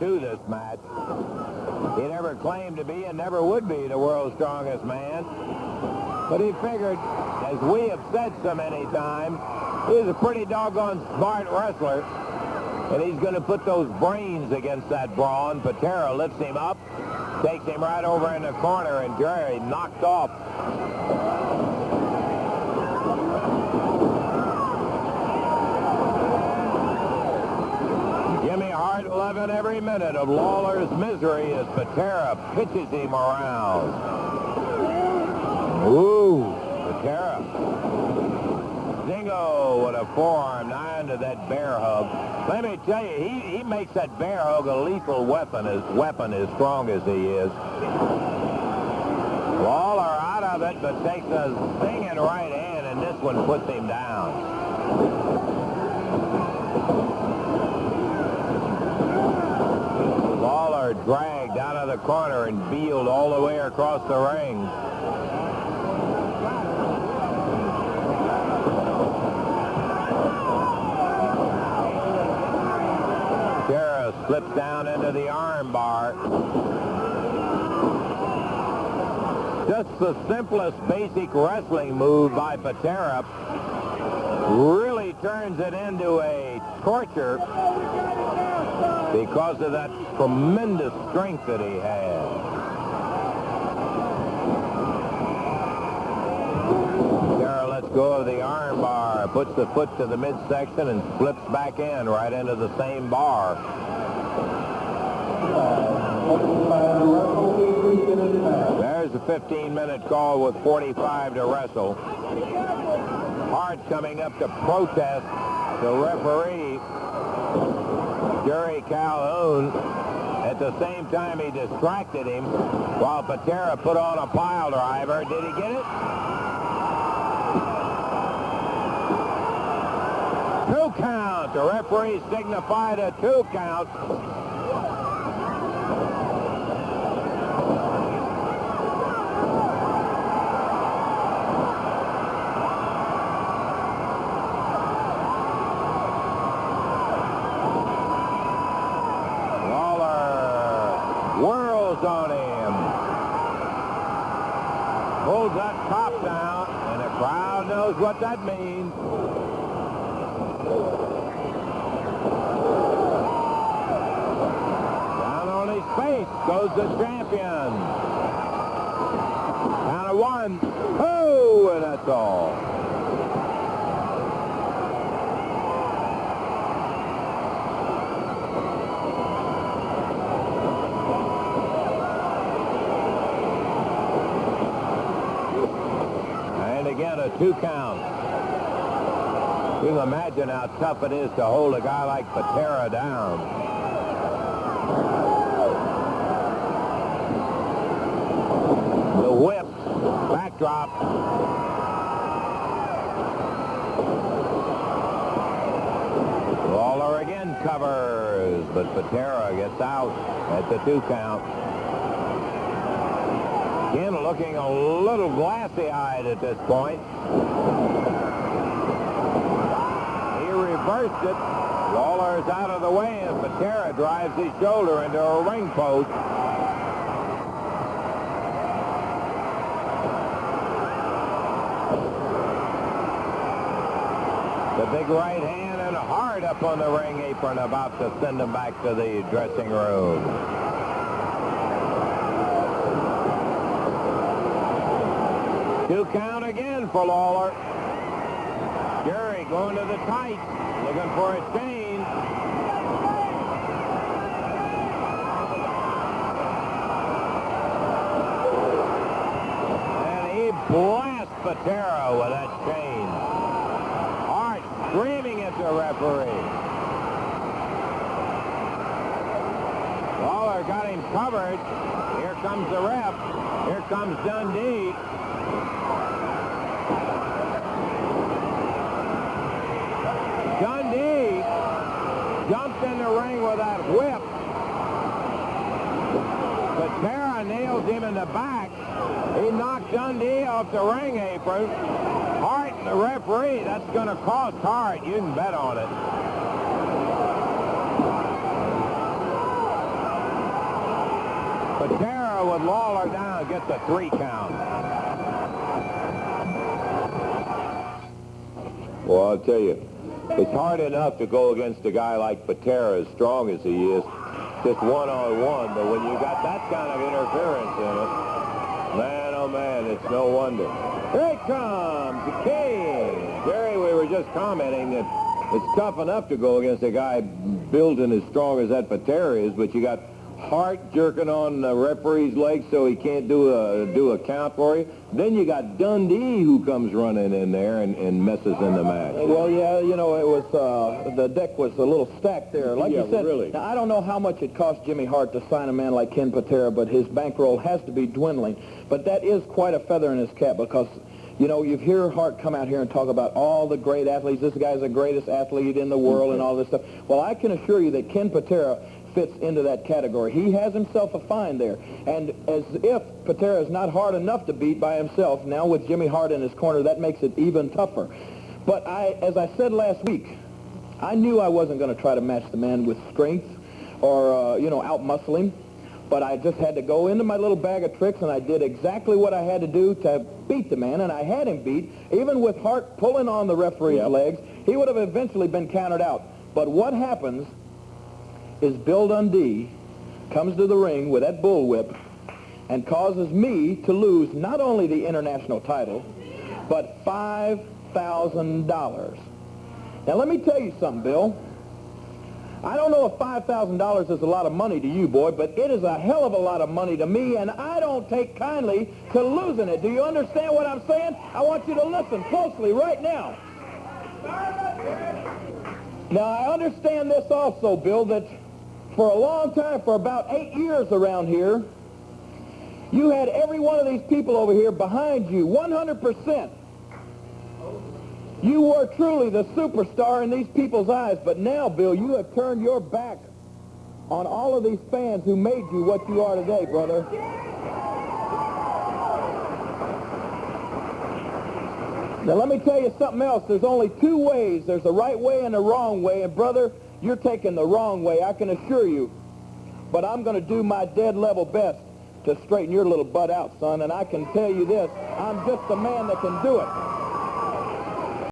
to this match. He never claimed to be and never would be the world's strongest man. But he figured, as we have said so many times, he's a pretty doggone smart wrestler. And he's going to put those brains against that brawn. Patera lifts him up, takes him right over in the corner, and Jerry knocked off. Jimmy Hart loving every minute of Lawler's misery as Patera pitches him around. Ooh, Patera. Zingo with a forearm nigh into that bear hug. Let me tell you, he makes that bear hug a lethal weapon as strong as he is. Lawler out of it, but takes a stinging right hand, and this one puts him down. Lawler dragged out of the corner and beeled all the way across the ring. Slips down into the arm bar. Just the simplest basic wrestling move by Patera really turns it into a torture because of that tremendous strength that he has. Patera lets go of the arm bar, puts the foot to the midsection and flips back in right into the same bar. There's a 15-minute call with 45 to wrestle. Hart coming up to protest the referee, Jerry Calhoun. At the same time, he distracted him while Patera put on a pile driver. Did he get it? 2 count. The referee signified a 2 count. On him. Pulls that top down, and the crowd knows what that means. Down on his face goes the champion. Count of 1, 2, and that's all. Again, a 2 count. You can imagine how tough it is to hold a guy like Patera down. The whip, backdrop. Lawler again covers, but Patera gets out at the 2 count. Ken looking a little glassy-eyed at this point. He reversed it. Lawler's out of the way, and Patera drives his shoulder into a ring post. The big right hand and Hart up on the ring apron, about to send him back to the dressing room. Two count again for Lawler. Jerry going to the tight, looking for a chain. And he blasts Patera with that chain. Hart screaming at the referee. Lawler got him covered. Here comes the ref. Here comes Dundee. Dundee jumped in the ring with that whip. Patera nails him in the back. He knocked Dundee off the ring apron. Hart and the referee, that's going to cost Hart. You can bet on it. Patera with Lawler down gets a 3 count. Well, I'll tell you, it's hard enough to go against a guy like Patera, as strong as he is, just one-on-one, but when you got that kind of interference in it, man, oh man, it's no wonder. Here he comes, the King. Jerry, we were just commenting that it's tough enough to go against a guy building as strong as that Patera is, but you got Hart jerking on the referee's leg so he can't do a count for you. Then you got Dundee who comes running in there and messes in the match. Well, yeah, you know, it was the deck was a little stacked there. Like you said, really. Now, I don't know how much it cost Jimmy Hart to sign a man like Ken Patera, but his bankroll has to be dwindling. But that is quite a feather in his cap because, you know, you hear Hart come out here and talk about all the great athletes. This guy's the greatest athlete in the world and all this stuff. Well, I can assure you that Ken Patera fits into that category. He has himself a find there. And as if Patera is not hard enough to beat by himself, now with Jimmy Hart in his corner, that makes it even tougher. But as I said last week, I knew I wasn't going to try to match the man with strength or, you know, out-muscle him. But I just had to go into my little bag of tricks, and I did exactly what I had to do to beat the man, and I had him beat. Even with Hart pulling on the referee's legs, he would have eventually been counted out. But what happens is Bill Dundee comes to the ring with that bullwhip and causes me to lose not only the international title, but $5,000. Now, let me tell you something, Bill. I don't know if $5,000 is a lot of money to you, boy, but it is a hell of a lot of money to me, and I don't take kindly to losing it. Do you understand what I'm saying? I want you to listen closely right now. Now, I understand this also, Bill, that for a long time, for about 8 years around here, you had every one of these people over here behind you, 100%. You were truly the superstar in these people's eyes, but now, Bill, you have turned your back on all of these fans who made you what you are today, brother. Now, let me tell you something else. There's only two ways. There's a right way and a wrong way, and, brother, you're taking the wrong way, I can assure you. But I'm going to do my dead level best to straighten your little butt out, son, and I can tell you this, I'm just the man that can do it.